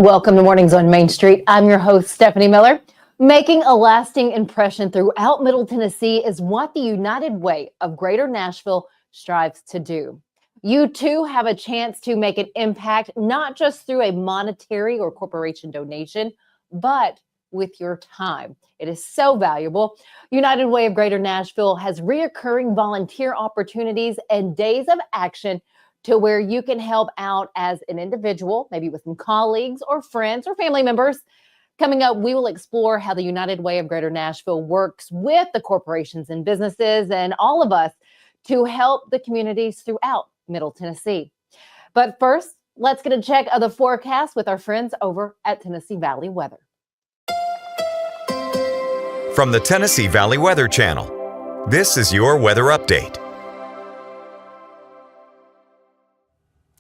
Welcome to Mornings on Main Street. I'm your host, Stephanie Miller. Making a lasting impression throughout Middle Tennessee is what the United Way of Greater Nashville strives to do. You too have a chance to make an impact, not just through a monetary or corporation donation, but with your time. It is so valuable. United Way of Greater Nashville has reoccurring volunteer opportunities and days of action to where you can help out as an individual, maybe with some colleagues or friends or family members. Coming up, we will explore how the United Way of Greater Nashville works with the corporations and businesses and all of us to help the communities throughout Middle Tennessee. But first, let's get a check of the forecast with our friends over at Tennessee Valley Weather. From the Tennessee Valley Weather Channel, this is your weather update.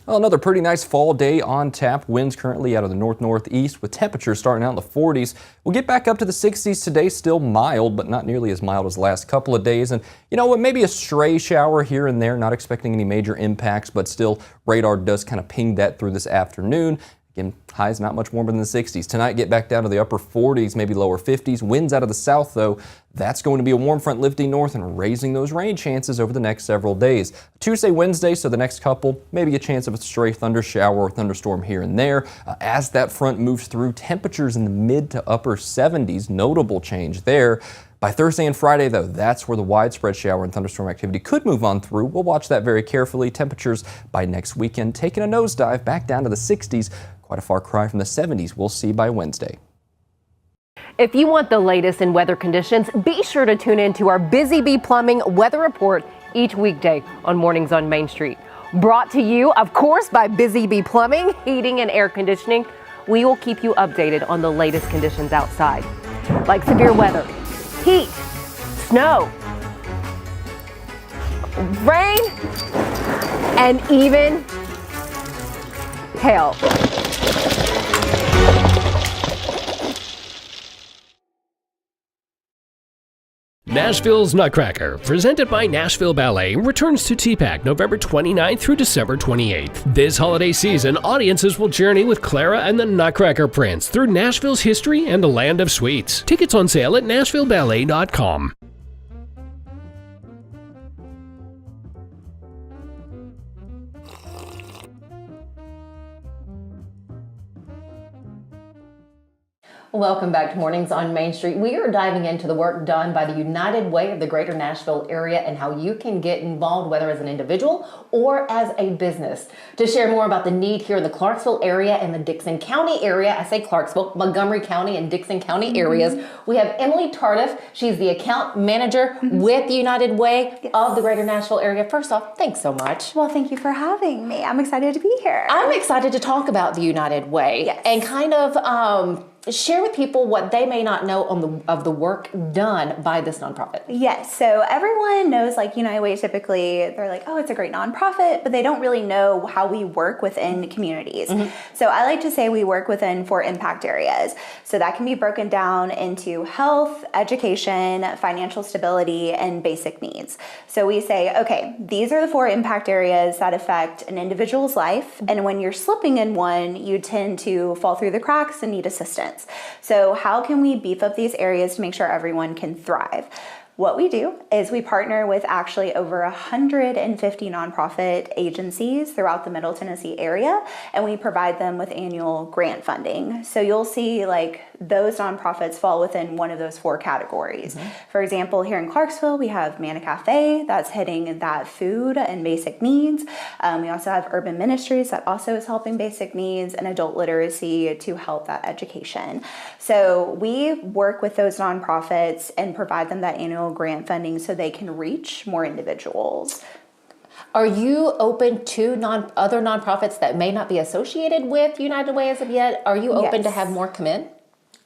Well, another pretty nice fall day on tap. Winds currently out of the north-northeast with temperatures starting out in the 40s. We'll get back up to the 60s today, still mild, but not nearly as mild as the last couple of days. And you know what, maybe a stray shower here and there, not expecting any major impacts, but still radar does kind of ping that through this afternoon. Again, highs not much warmer than the 60s. Tonight, get back down to the upper 40s, maybe lower 50s. Winds out of the south, though. That's going to be a warm front lifting north and raising those rain chances over the next several days. Tuesday, Wednesday, so the next couple, maybe a chance of a stray thunder shower or thunderstorm here and there. As that front moves through, temperatures in the mid to upper 70s, notable change there. By Thursday and Friday, though, that's where the widespread shower and thunderstorm activity could move on through. We'll watch that very carefully. Temperatures by next weekend taking a nosedive back down to the 60s. Quite a far cry from the 70s we'll see by Wednesday. If you want the latest in weather conditions, be sure to tune in to our Busy Bee Plumbing Weather Report each weekday on Mornings on Main Street. Brought to you, of course, by Busy Bee Plumbing, Heating and Air Conditioning. We will keep you updated on the latest conditions outside, like severe weather, heat, snow, rain, and even hail. Nashville's Nutcracker, presented by Nashville Ballet, returns to TPAC November 29th through December 28th. This holiday season, audiences will journey with Clara and the Nutcracker Prince through Nashville's history and the land of sweets. Tickets on sale at NashvilleBallet.com. Welcome back to Mornings on Main Street. We are diving into the work done by the United Way of the Greater Nashville area and how you can get involved, whether as an individual or as a business. To share more about the need here in the Clarksville area and the Dickson County area, I say Clarksville, Montgomery County and Dickson County areas, we have Emily Tardif. She's the account manager with the United Way of the Greater Nashville area. First off, thanks so much. Well, thank you for having me. I'm excited to be here. I'm excited to talk about the United Way and kind of share with people what they may not know of the work done by this nonprofit. Yes, so everyone knows, like, United Way, typically they're like, oh, it's a great nonprofit, but they don't really know how we work within communities. So I like to say we work within 4 impact areas. So that can be broken down into health, education, financial stability, and basic needs. So we say, okay, these are the 4 impact areas that affect an individual's life. And when you're slipping in one, you tend to fall through the cracks and need assistance. So how can we beef up these areas to make sure everyone can thrive? What we do is we partner with actually over 150 nonprofit agencies throughout the Middle Tennessee area, and we provide them with annual grant funding. So you'll see like those nonprofits fall within one of those 4 categories. For example, here in Clarksville, we have Manna Cafe that's hitting that food and basic needs. We also have Urban Ministries that also is helping basic needs, and adult literacy to help that education. So we work with those nonprofits and provide them that annual grant funding so they can reach more individuals. Are you open to other nonprofits that may not be associated with United Way as of yet? Are you open to have more come in?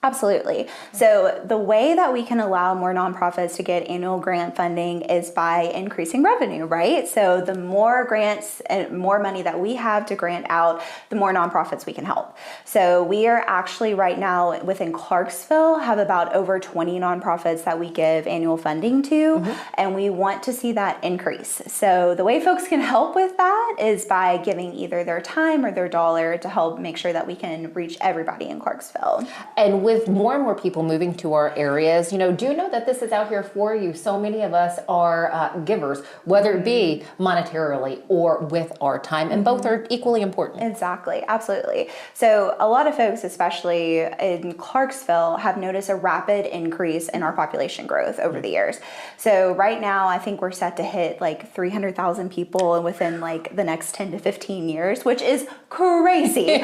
Absolutely. So the way that we can allow more nonprofits to get annual grant funding is by increasing revenue, right? So the more grants and more money that we have to grant out, the more nonprofits we can help. So we are actually right now within Clarksville have about over 20 nonprofits that we give annual funding to, and we want to see that increase. So the way folks can help with that is by giving either their time or their dollar to help make sure that we can reach everybody in Clarksville. And with more and more people moving to our areas, do you know that this is out here for you? So many of us are givers, whether it be monetarily or with our time, and both are equally important. Exactly, absolutely. So a lot of folks, especially in Clarksville, have noticed a rapid increase in our population growth over the years. So right now, I think we're set to hit like 300,000 people within like the next 10 to 15 years, which is crazy.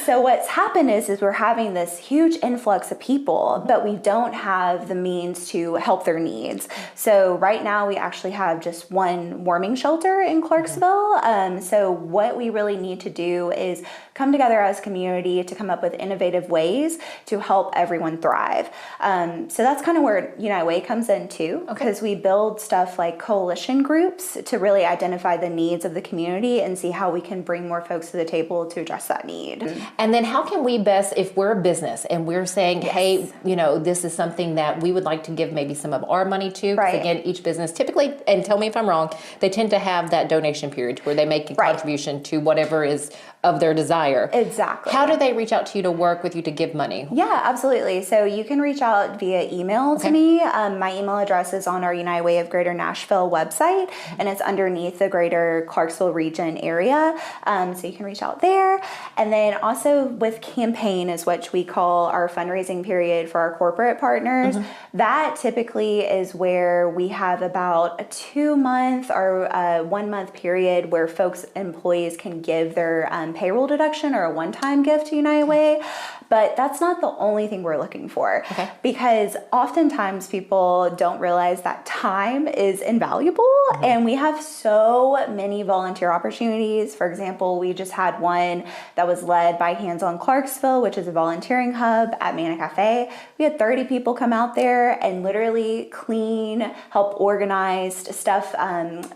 So what's happened is we're having this huge influx of people, but we don't have the means to help their needs. So right now we actually have just one warming shelter in Clarksville. So what we really need to do is come together as a community to come up with innovative ways to help everyone thrive. So that's kind of where United Way comes in too, because we build stuff like coalition groups to really identify the needs of the community and see how we can bring more folks to the table to address that need. And then how can we best, if we're a business and we're saying, hey, this is something that we would like to give maybe some of our money to, because again, each business typically, and tell me if I'm wrong, they tend to have that donation period where they make a contribution to whatever is of their desire. Exactly. How do they reach out to you to work with you to give money? Yeah, absolutely. So you can reach out via email to me. My email address is on our United Way of Greater Nashville website, and it's underneath the Greater Clarksville region area. So you can reach out there. And then also with campaign is what we call our fundraising period for our corporate partners. That typically is where we have about a 2-month or a 1-month period where folks, employees can give their payroll deduction or a one-time gift to United Way. But that's not the only thing we're looking for, because oftentimes people don't realize that time is invaluable, and we have so many volunteer opportunities. For example, we just had one that was led by Hands on Clarksville, which is a volunteering hub at Manna Cafe. We had 30 people come out there and literally clean, help organize stuff,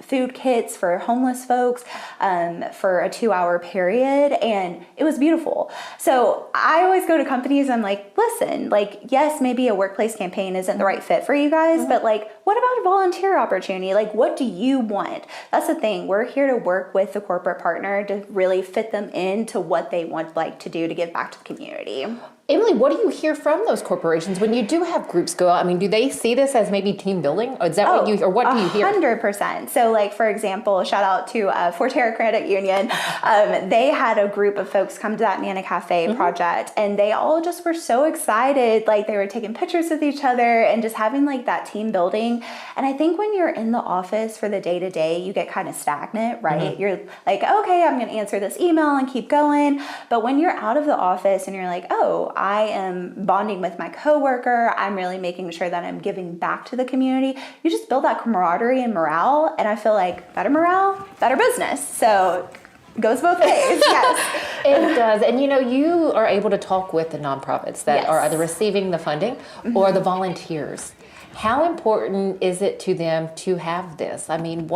food kits for homeless folks for a 2-hour period, and it was beautiful. So I always go to companies and I'm like, listen, like, yes, maybe a workplace campaign isn't the right fit for you guys, but like, what about a volunteer opportunity? Like, what do you want? That's the thing. We're here to work with the corporate partner to really fit them into what they want like to do to give back to the community. Emily, what do you hear from those corporations when you do have groups go out? I mean, do they see this as maybe team building? Or is that what do you hear? 100%. So like, for example, shout out to Forterra Credit Union. They had a group of folks come to that Manna Cafe project, and they all just were so excited. Like, they were taking pictures with each other and just having like that team building. And I think when you're in the office for the day to day, you get kind of stagnant, right? You're like, okay, I'm going to answer this email and keep going. But when you're out of the office and you're like, oh, I am bonding with my coworker, I'm really making sure that I'm giving back to the community, you just build that camaraderie and morale. And I feel like better morale, better business. So it goes both ways. Yes, it does. And you are able to talk with the nonprofits that are either receiving the funding or the volunteers. How important is it to them to have this? I mean,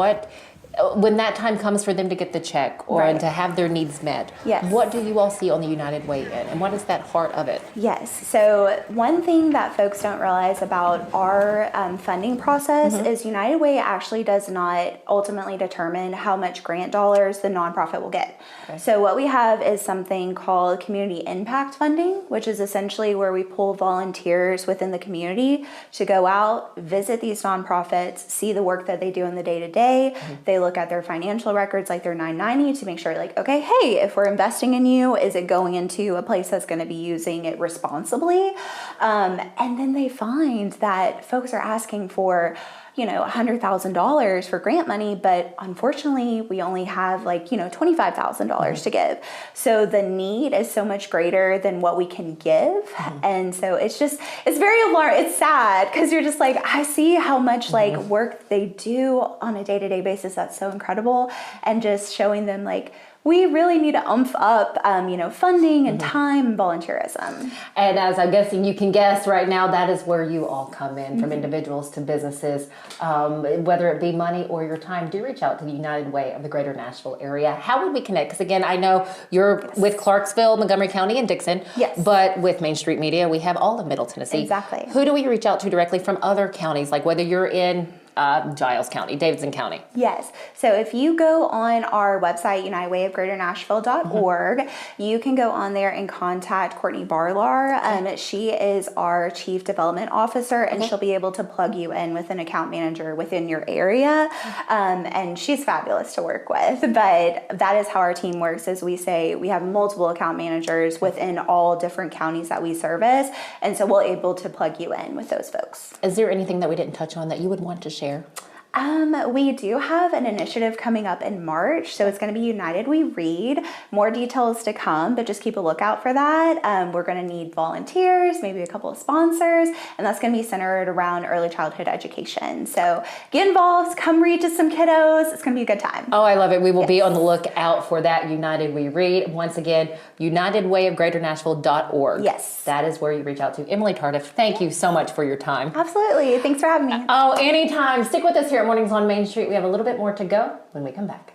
when that time comes for them to get the check or to have their needs met, what do you all see on the United Way in, and what is that heart of it? Yes. So one thing that folks don't realize about our funding process is United Way actually does not ultimately determine how much grant dollars the nonprofit will get. So what we have is something called community impact funding, which is essentially where we pull volunteers within the community to go out, visit these nonprofits, see the work that they do in the day-to-day. They look at their financial records, like their 990, to make sure, like, okay, hey, if we're investing in you, is it going into a place that's going to be using it responsibly? And then they find that folks are asking for $100,000 for grant money, but unfortunately we only have like, $25,000 to give. So the need is so much greater than what we can give. And so it's very alarming. It's sad because you're just like, I see how much like work they do on a day-to-day basis. That's so incredible. And just showing them like, we really need to umph up, funding and time and volunteerism. And as I'm guessing you can guess right now, that is where you all come in, from individuals to businesses, whether it be money or your time. Do reach out to the United Way of the Greater Nashville area. How would we connect? Because again, I know you're with Clarksville, Montgomery County, and Dixon. Yes. But with Main Street Media, we have all of Middle Tennessee. Exactly. Who do we reach out to directly from other counties, like whether you're in Giles County, Davidson County? Yes. So if you go on our website, unitedwayofgreaternashville.org, you can go on there and contact Courtney Barlar. She is our Chief Development Officer, and she'll be able to plug you in with an account manager within your area. And she's fabulous to work with. But that is how our team works. As we say, we have multiple account managers within all different counties that we service. And so we're able to plug you in with those folks. Is there anything that we didn't touch on that you would want to share? We do have an initiative coming up in March, so it's going to be United We Read. More details to come, but just keep a lookout for that. We're going to need volunteers, maybe a couple of sponsors, and that's going to be centered around early childhood education. So get involved, come read to some kiddos. It's going to be a good time. Oh, I love it. We will be on the lookout for that United We Read. Once again, unitedwayofgreaternashville.org. Yes. That is where you reach out to. Emily Tardif, thank you so much for your time. Absolutely. Thanks for having me. Oh, anytime. Stick with us here at Mornings on Main Street. We have a little bit more to go when we come back.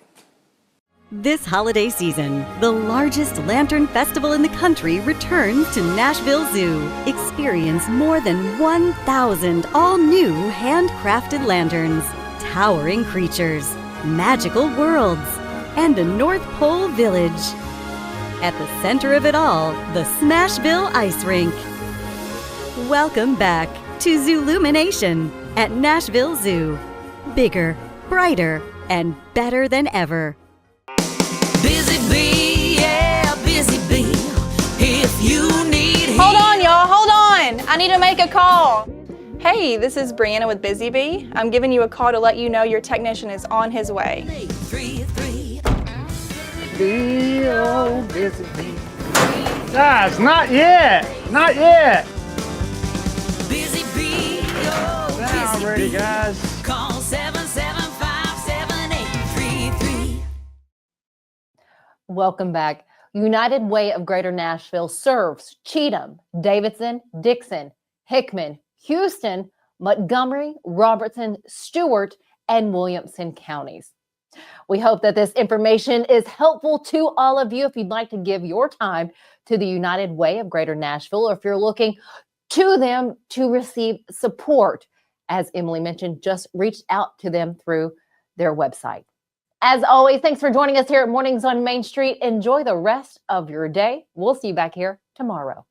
This holiday season, the largest lantern festival in the country returns to Nashville Zoo. Experience more than 1,000 all-new handcrafted lanterns, towering creatures, magical worlds, and a North Pole village. At the center of it all, the Smashville Ice Rink. Welcome back to Zoolumination at Nashville Zoo. Bigger, brighter, and better than ever. Busy bee, yeah, busy bee. If you need Hold on, y'all. Hold on. I need to make a call. Hey, this is Brianna with Busy Bee. I'm giving you a call to let you know your technician is on his way. 333. Guys, not yet. Not yet. Busy bee, oh, Now busy I'm ready, bee. guys. Call 775-7833. Welcome back. United Way of Greater Nashville serves Cheatham, Davidson, Dixon, Hickman, Houston, Montgomery, Robertson, Stewart, and Williamson counties. We hope that this information is helpful to all of you. If you'd like to give your time to the United Way of Greater Nashville, or if you're looking to them to receive support, as Emily mentioned, just reach out to them through their website. As always, thanks for joining us here at Mornings on Main Street. Enjoy the rest of your day. We'll see you back here tomorrow.